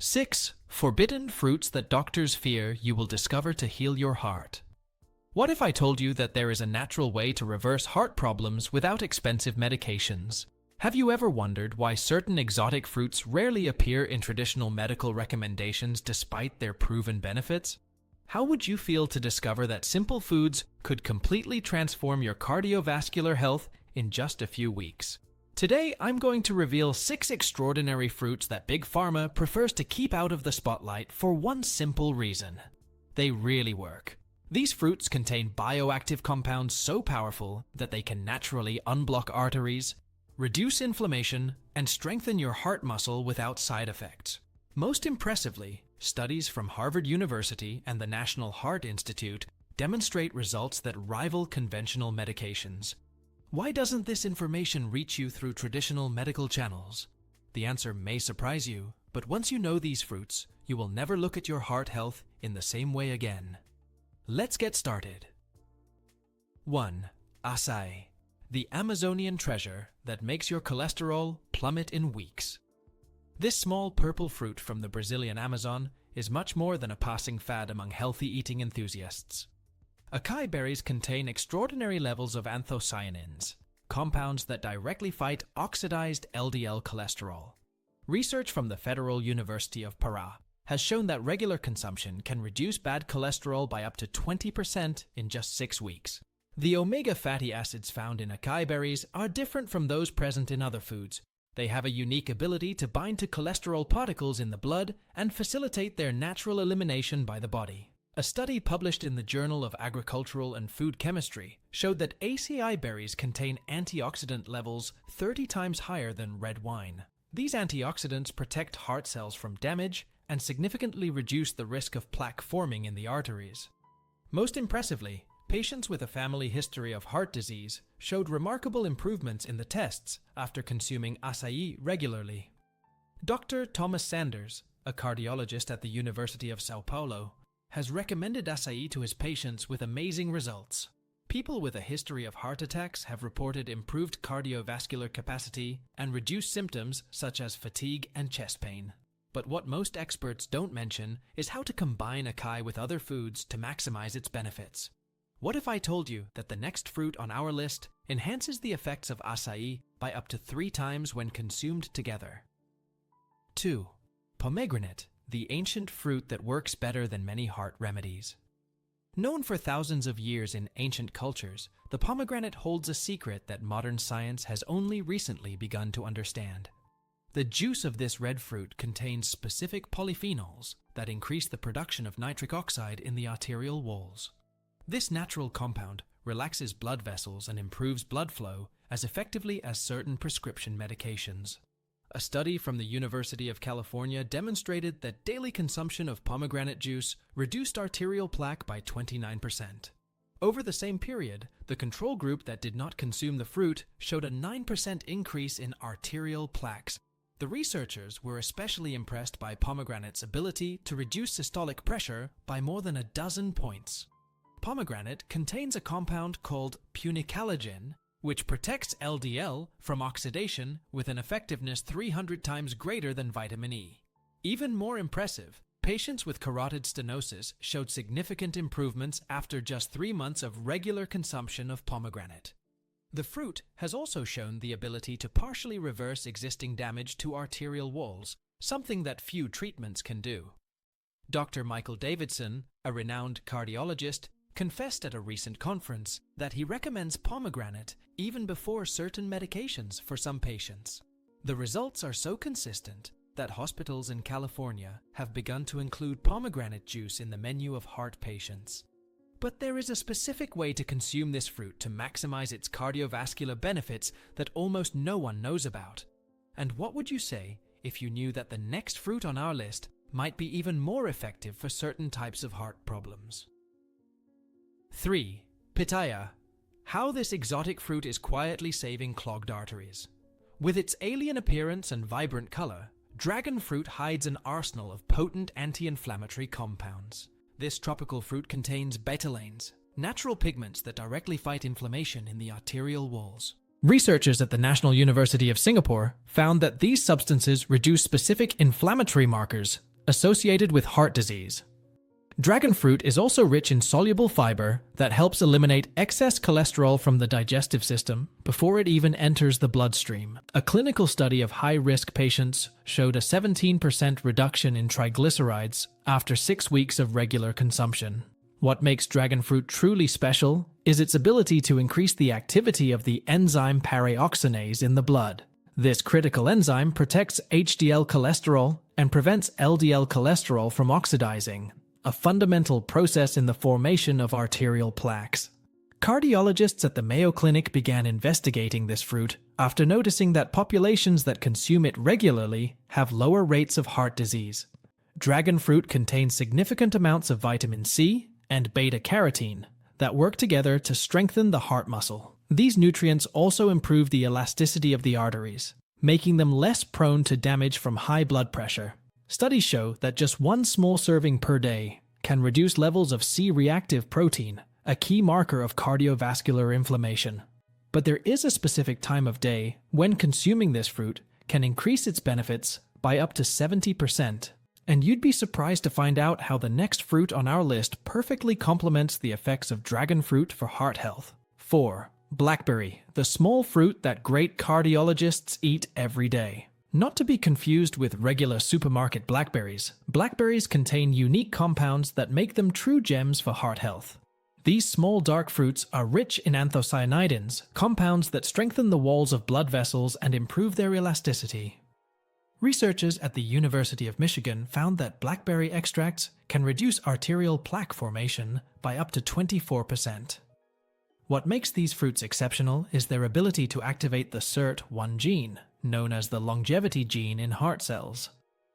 6 forbidden fruits that doctors fear you will discover to heal your heart. What if I told you that there is a natural way to reverse heart problems without expensive medications? Have you ever wondered why certain exotic fruits rarely appear in traditional medical recommendations despite their proven benefits? How would you feel to discover that simple foods could completely transform your cardiovascular health in just a few weeks? Today, I'm going to reveal 6 extraordinary fruits that Big Pharma prefers to keep out of the spotlight for one simple reason: they really work. These fruits contain bioactive compounds so powerful that they can naturally unblock arteries, reduce inflammation, and strengthen your heart muscle without side effects. Most impressively, studies from Harvard University and the National Heart Institute demonstrate results that rival conventional medications. Why doesn't this information reach you through traditional medical channels? The answer may surprise you, but once you know these fruits, you will never look at your heart health in the same way again. Let's get started. 1. Acai, the Amazonian treasure that makes your cholesterol plummet in weeks. This small purple fruit from the Brazilian Amazon is much more than a passing fad among healthy eating enthusiasts. Acai berries contain extraordinary levels of anthocyanins, compounds that directly fight oxidized LDL cholesterol. Research from the Federal University of Pará has shown that regular consumption can reduce bad cholesterol by up to 20% in just 6 weeks. The omega fatty acids found in acai berries are different from those present in other foods. They have a unique ability to bind to cholesterol particles in the blood and facilitate their natural elimination by the body. A study published in the Journal of Agricultural and Food Chemistry showed that acai berries contain antioxidant levels 30 times higher than red wine. These antioxidants protect heart cells from damage and significantly reduce the risk of plaque forming in the arteries. Most impressively, patients with a family history of heart disease showed remarkable improvements in the tests after consuming acai regularly. Dr. Thomas Sanders, a cardiologist at the University of São Paulo, has recommended acai to his patients with amazing results. People with a history of heart attacks have reported improved cardiovascular capacity and reduced symptoms such as fatigue and chest pain. But what most experts don't mention is how to combine acai with other foods to maximize its benefits. What if I told you that the next fruit on our list enhances the effects of acai by up to 3 times when consumed together? 2. Pomegranate, the ancient fruit that works better than many heart remedies. Known for thousands of years in ancient cultures, the pomegranate holds a secret that modern science has only recently begun to understand. The juice of this red fruit contains specific polyphenols that increase the production of nitric oxide in the arterial walls. This natural compound relaxes blood vessels and improves blood flow as effectively as certain prescription medications. A study from the University of California demonstrated that daily consumption of pomegranate juice reduced arterial plaque by 29%. Over the same period, the control group that did not consume the fruit showed a 9% increase in arterial plaques. The researchers were especially impressed by pomegranate's ability to reduce systolic pressure by more than 12 points. Pomegranate contains a compound called punicalagin, which protects LDL from oxidation with an effectiveness 300 times greater than vitamin E. Even more impressive, patients with carotid stenosis showed significant improvements after just 3 months of regular consumption of pomegranate. The fruit has also shown the ability to partially reverse existing damage to arterial walls, something that few treatments can do. Dr. Michael Davidson, a renowned cardiologist, confessed at a recent conference that he recommends pomegranate even before certain medications for some patients. The results are so consistent that hospitals in California have begun to include pomegranate juice in the menu of heart patients. But there is a specific way to consume this fruit to maximize its cardiovascular benefits that almost no one knows about. And what would you say if you knew that the next fruit on our list might be even more effective for certain types of heart problems? 3. Pitaya. How this exotic fruit is quietly saving clogged arteries. With its alien appearance and vibrant color, dragon fruit hides an arsenal of potent anti-inflammatory compounds. This tropical fruit contains betalains, natural pigments that directly fight inflammation in the arterial walls. Researchers at the National University of Singapore found that these substances reduce specific inflammatory markers associated with heart disease. Dragon fruit is also rich in soluble fiber that helps eliminate excess cholesterol from the digestive system before it even enters the bloodstream. A clinical study of high-risk patients showed a 17% reduction in triglycerides after 6 weeks of regular consumption. What makes dragon fruit truly special is its ability to increase the activity of the enzyme paraoxinase in the blood. This critical enzyme protects HDL cholesterol and prevents LDL cholesterol from oxidizing, a fundamental process in the formation of arterial plaques. Cardiologists at the Mayo Clinic began investigating this fruit after noticing that populations that consume it regularly have lower rates of heart disease. Dragon fruit contains significant amounts of vitamin C and beta-carotene that work together to strengthen the heart muscle. These nutrients also improve the elasticity of the arteries, making them less prone to damage from high blood pressure. Studies show that just one small serving per day can reduce levels of C-reactive protein, a key marker of cardiovascular inflammation. But there is a specific time of day when consuming this fruit can increase its benefits by up to 70%. And you'd be surprised to find out how the next fruit on our list perfectly complements the effects of dragon fruit for heart health. 4. Blackberry, the small fruit that great cardiologists eat every day. Not to be confused with regular supermarket blackberries, blackberries contain unique compounds that make them true gems for heart health. These small dark fruits are rich in anthocyanidins, compounds that strengthen the walls of blood vessels and improve their elasticity. Researchers at the University of Michigan found that blackberry extracts can reduce arterial plaque formation by up to 24%. What makes these fruits exceptional is their ability to activate the SIRT1 gene, known as the longevity gene in heart cells.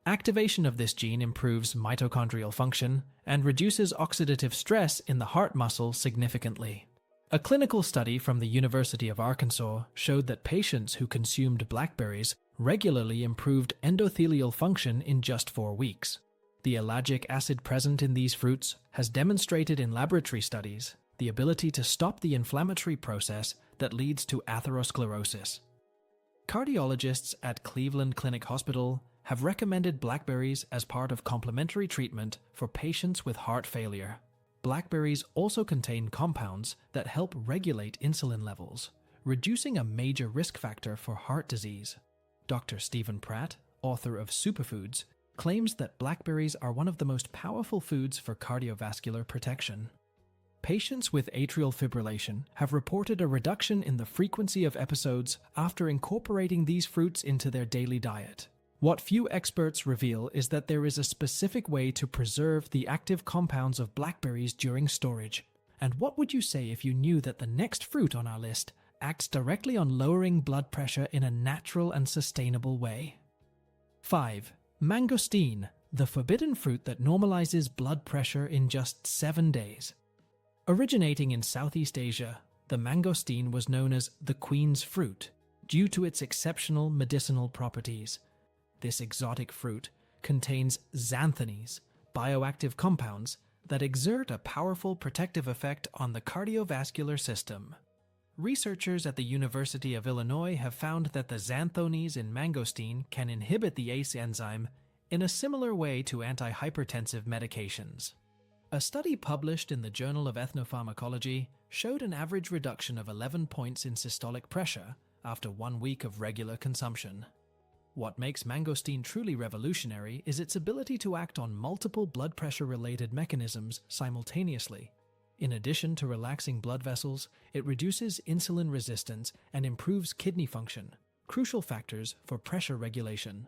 Activation of this gene improves mitochondrial function and reduces oxidative stress in the heart muscle significantly. A clinical study from the University of Arkansas showed that patients who consumed blackberries regularly improved endothelial function in just 4 weeks. The ellagic acid present in these fruits has demonstrated in laboratory studies the ability to stop the inflammatory process that leads to atherosclerosis. Cardiologists at Cleveland Clinic Hospital have recommended blackberries as part of complementary treatment for patients with heart failure. Blackberries also contain compounds that help regulate insulin levels, reducing a major risk factor for heart disease. Dr. Stephen Pratt, author of Superfoods, claims that blackberries are one of the most powerful foods for cardiovascular protection. Patients with atrial fibrillation have reported a reduction in the frequency of episodes after incorporating these fruits into their daily diet. What few experts reveal is that there is a specific way to preserve the active compounds of blackberries during storage. And what would you say if you knew that the next fruit on our list acts directly on lowering blood pressure in a natural and sustainable way? 5. Mangosteen, the forbidden fruit that normalizes blood pressure in just 7 days. Originating in Southeast Asia, the mangosteen was known as the Queen's fruit due to its exceptional medicinal properties. This exotic fruit contains xanthanes, bioactive compounds that exert a powerful protective effect on the cardiovascular system. Researchers at the University of Illinois have found that the xanthanes in mangosteen can inhibit the ACE enzyme in a similar way to antihypertensive medications. A study published in the Journal of Ethnopharmacology showed an average reduction of 11 points in systolic pressure after 1 week of regular consumption. What makes mangosteen truly revolutionary is its ability to act on multiple blood pressure-related mechanisms simultaneously. In addition to relaxing blood vessels, it reduces insulin resistance and improves kidney function, crucial factors for pressure regulation.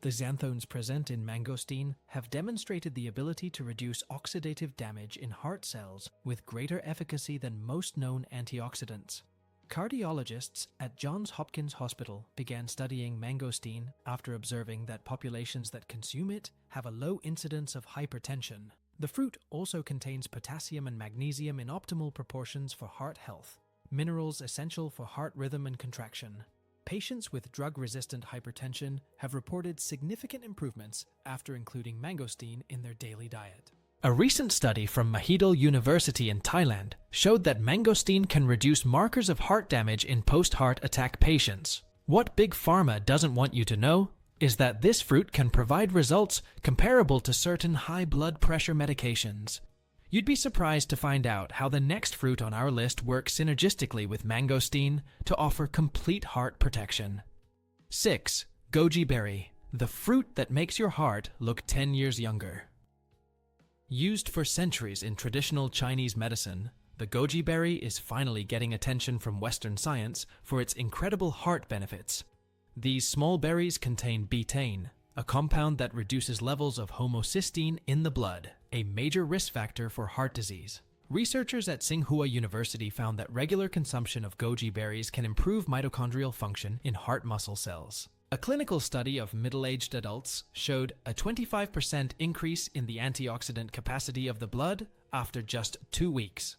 The xanthones present in mangosteen have demonstrated the ability to reduce oxidative damage in heart cells with greater efficacy than most known antioxidants. Cardiologists at Johns Hopkins Hospital began studying mangosteen after observing that populations that consume it have a low incidence of hypertension. The fruit also contains potassium and magnesium in optimal proportions for heart health, minerals essential for heart rhythm and contraction. Patients with drug-resistant hypertension have reported significant improvements after including mangosteen in their daily diet. A recent study from Mahidol University in Thailand showed that mangosteen can reduce markers of heart damage in post-heart attack patients. What Big Pharma doesn't want you to know is that this fruit can provide results comparable to certain high blood pressure medications. You'd be surprised to find out how the next fruit on our list works synergistically with mangosteen to offer complete heart protection. 6. Goji berry, the fruit that makes your heart look 10 years younger. Used for centuries in traditional Chinese medicine, the goji berry is finally getting attention from Western science for its incredible heart benefits. These small berries contain betaine, a compound that reduces levels of homocysteine in the blood, a major risk factor for heart disease. Researchers at Tsinghua University found that regular consumption of goji berries can improve mitochondrial function in heart muscle cells. A clinical study of middle-aged adults showed a 25% increase in the antioxidant capacity of the blood after just 2 weeks.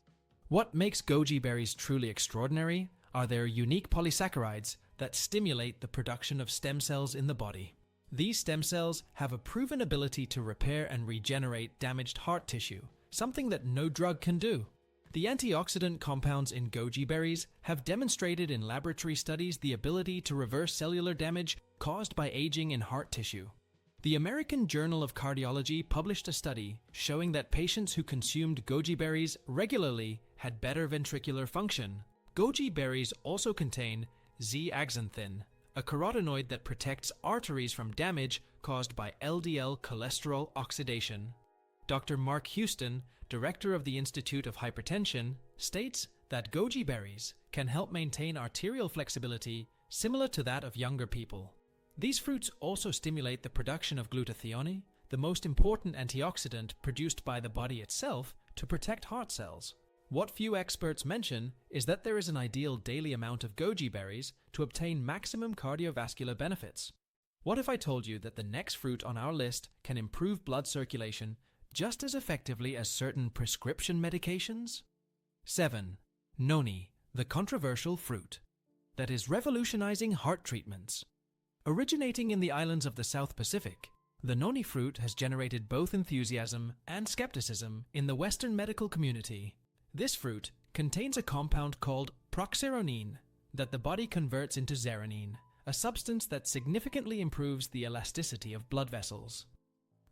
What makes goji berries truly extraordinary are their unique polysaccharides that stimulate the production of stem cells in the body. These stem cells have a proven ability to repair and regenerate damaged heart tissue, something that no drug can do. The antioxidant compounds in goji berries have demonstrated in laboratory studies the ability to reverse cellular damage caused by aging in heart tissue. The American Journal of Cardiology published a study showing that patients who consumed goji berries regularly had better ventricular function. Goji berries also contain zeaxanthin, a carotenoid that protects arteries from damage caused by LDL cholesterol oxidation. Dr. Mark Houston, director of the Institute of Hypertension, states that goji berries can help maintain arterial flexibility similar to that of younger people. These fruits also stimulate the production of glutathione, the most important antioxidant produced by the body itself to protect heart cells. What few experts mention is that there is an ideal daily amount of goji berries to obtain maximum cardiovascular benefits. What if I told you that the next fruit on our list can improve blood circulation just as effectively as certain prescription medications? 7. Noni, the controversial fruit that is revolutionizing heart treatments. Originating in the islands of the South Pacific, the noni fruit has generated both enthusiasm and skepticism in the Western medical community. This fruit contains a compound called proxarenine that the body converts into zeranine, a substance that significantly improves the elasticity of blood vessels.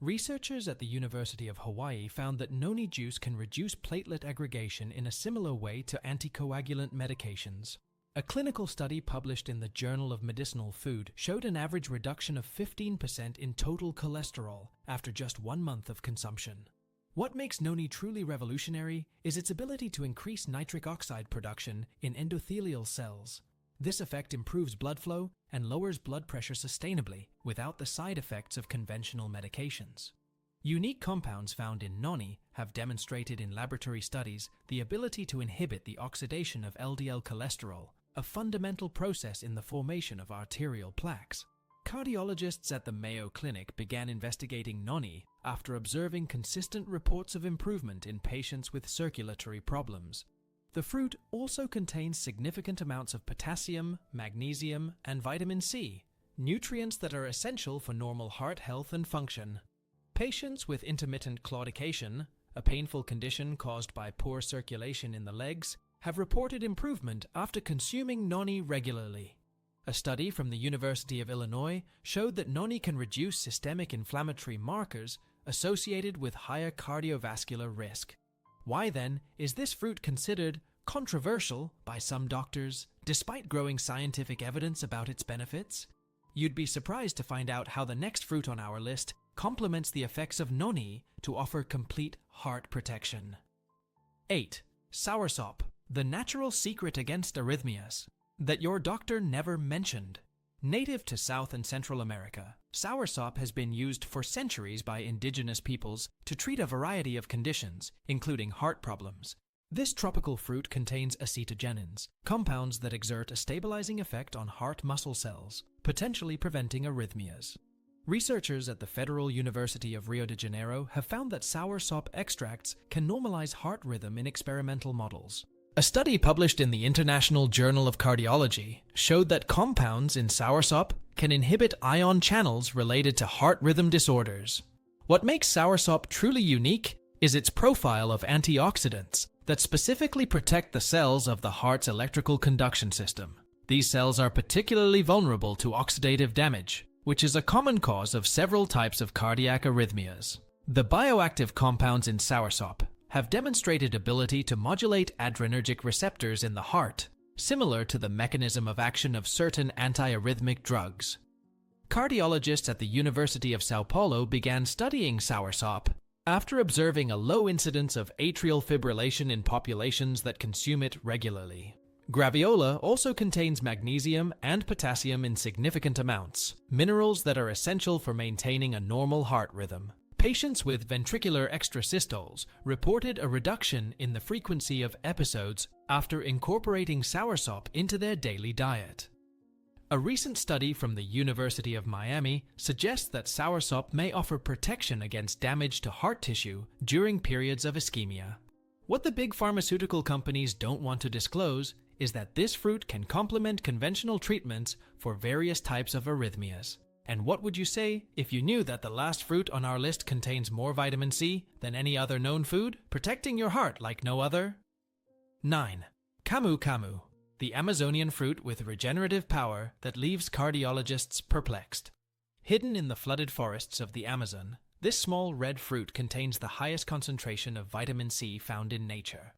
Researchers at the University of Hawaii found that noni juice can reduce platelet aggregation in a similar way to anticoagulant medications. A clinical study published in the Journal of Medicinal Food showed an average reduction of 15% in total cholesterol after just 1 month of consumption. What makes noni truly revolutionary is its ability to increase nitric oxide production in endothelial cells. This effect improves blood flow and lowers blood pressure sustainably without the side effects of conventional medications. Unique compounds found in noni have demonstrated in laboratory studies the ability to inhibit the oxidation of LDL cholesterol, a fundamental process in the formation of arterial plaques. Cardiologists at the Mayo Clinic began investigating noni after observing consistent reports of improvement in patients with circulatory problems. The fruit also contains significant amounts of potassium, magnesium, and vitamin C, nutrients that are essential for normal heart health and function. Patients with intermittent claudication, a painful condition caused by poor circulation in the legs, have reported improvement after consuming noni regularly. A study from the University of Illinois showed that noni can reduce systemic inflammatory markers associated with higher cardiovascular risk. Why then is this fruit considered controversial by some doctors, despite growing scientific evidence about its benefits? You'd be surprised to find out how the next fruit on our list complements the effects of noni to offer complete heart protection. 8. Soursop, the natural secret against arrhythmias that your doctor never mentioned. Native to South and Central America, soursop has been used for centuries by indigenous peoples to treat a variety of conditions, including heart problems. This tropical fruit contains acetogenins, compounds that exert a stabilizing effect on heart muscle cells, potentially preventing arrhythmias. Researchers at the Federal University of Rio de Janeiro have found that soursop extracts can normalize heart rhythm in experimental models. A study published in the International Journal of Cardiology showed that compounds in soursop can inhibit ion channels related to heart rhythm disorders. What makes soursop truly unique is its profile of antioxidants that specifically protect the cells of the heart's electrical conduction system. These cells are particularly vulnerable to oxidative damage, which is a common cause of several types of cardiac arrhythmias. The bioactive compounds in soursop have demonstrated ability to modulate adrenergic receptors in the heart, similar to the mechanism of action of certain antiarrhythmic drugs. Cardiologists at the University of Sao Paulo began studying soursop after observing a low incidence of atrial fibrillation in populations that consume it regularly. Graviola also contains magnesium and potassium in significant amounts, minerals that are essential for maintaining a normal heart rhythm. Patients with ventricular extrasystoles reported a reduction in the frequency of episodes after incorporating soursop into their daily diet. A recent study from the University of Miami suggests that soursop may offer protection against damage to heart tissue during periods of ischemia. What the big pharmaceutical companies don't want to disclose is that this fruit can complement conventional treatments for various types of arrhythmias. And what would you say if you knew that the last fruit on our list contains more vitamin C than any other known food, protecting your heart like no other? 9. Camu, the Amazonian fruit with regenerative power that leaves cardiologists perplexed. Hidden in the flooded forests of the Amazon, this small red fruit contains the highest concentration of vitamin C found in nature.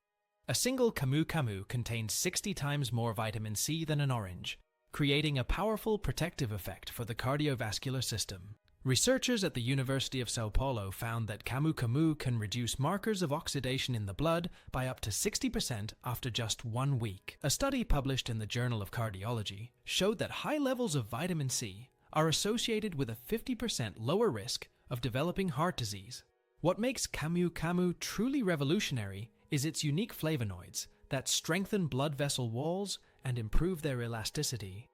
A single Camu contains 60 times more vitamin C than an orange, creating a powerful protective effect for the cardiovascular system. Researchers at the University of Sao Paulo found that Camu can reduce markers of oxidation in the blood by up to 60% after just 1 week. A study published in the Journal of Cardiology showed that high levels of vitamin C are associated with a 50% lower risk of developing heart disease. What makes Camu truly revolutionary is its unique flavonoids that strengthen blood vessel walls and improve their elasticity.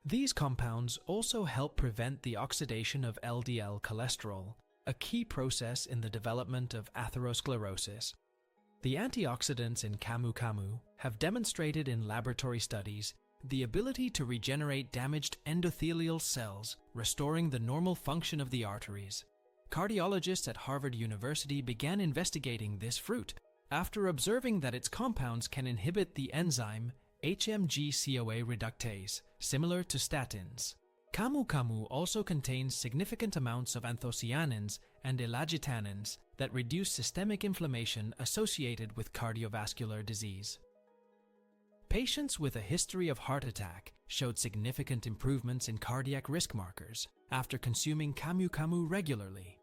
These compounds also help prevent the oxidation of LDL cholesterol, a key process in the development of atherosclerosis. The antioxidants in Camu have demonstrated in laboratory studies the ability to regenerate damaged endothelial cells, restoring the normal function of the arteries. Cardiologists at Harvard University began investigating this fruit after observing that its compounds can inhibit the enzyme HMG-CoA reductase, similar to statins. Camu also contains significant amounts of anthocyanins and elagitannins that reduce systemic inflammation associated with cardiovascular disease. Patients with a history of heart attack showed significant improvements in cardiac risk markers after consuming Camu regularly.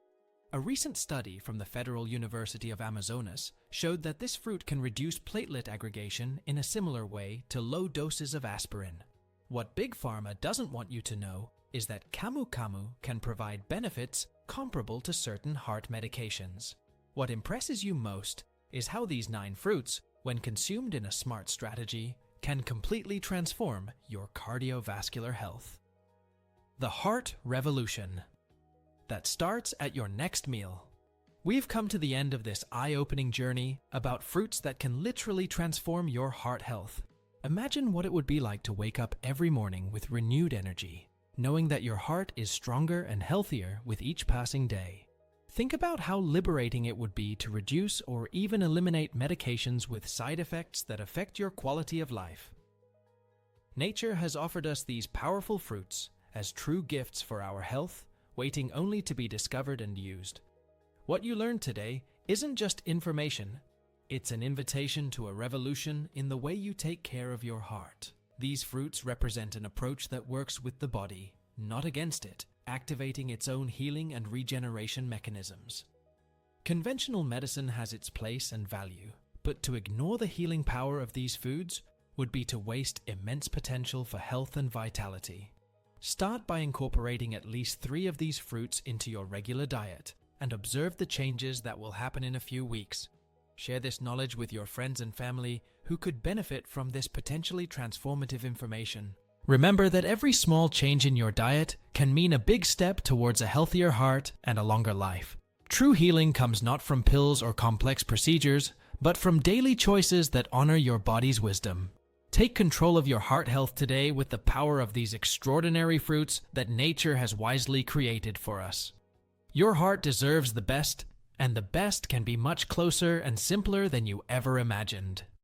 A recent study from the Federal University of Amazonas showed that this fruit can reduce platelet aggregation in a similar way to low doses of aspirin. What Big Pharma doesn't want you to know is that Camu can provide benefits comparable to certain heart medications. What impresses you most is how these 9 fruits, when consumed in a smart strategy, can completely transform your cardiovascular health. The Heart Revolution. That starts at your next meal. We've come to the end of this eye-opening journey about fruits that can literally transform your heart health. Imagine what it would be like to wake up every morning with renewed energy, knowing that your heart is stronger and healthier with each passing day. Think about how liberating it would be to reduce or even eliminate medications with side effects that affect your quality of life. Nature has offered us these powerful fruits as true gifts for our health, waiting only to be discovered and used. What you learned today isn't just information, it's an invitation to a revolution in the way you take care of your heart. These fruits represent an approach that works with the body, not against it, activating its own healing and regeneration mechanisms. Conventional medicine has its place and value, but to ignore the healing power of these foods would be to waste immense potential for health and vitality. Start by incorporating at least 3 of these fruits into your regular diet and observe the changes that will happen in a few weeks. Share this knowledge with your friends and family who could benefit from this potentially transformative information. Remember that every small change in your diet can mean a big step towards a healthier heart and a longer life. True healing comes not from pills or complex procedures, but from daily choices that honor your body's wisdom. Take control of your heart health today with the power of these extraordinary fruits that nature has wisely created for us. Your heart deserves the best, and the best can be much closer and simpler than you ever imagined.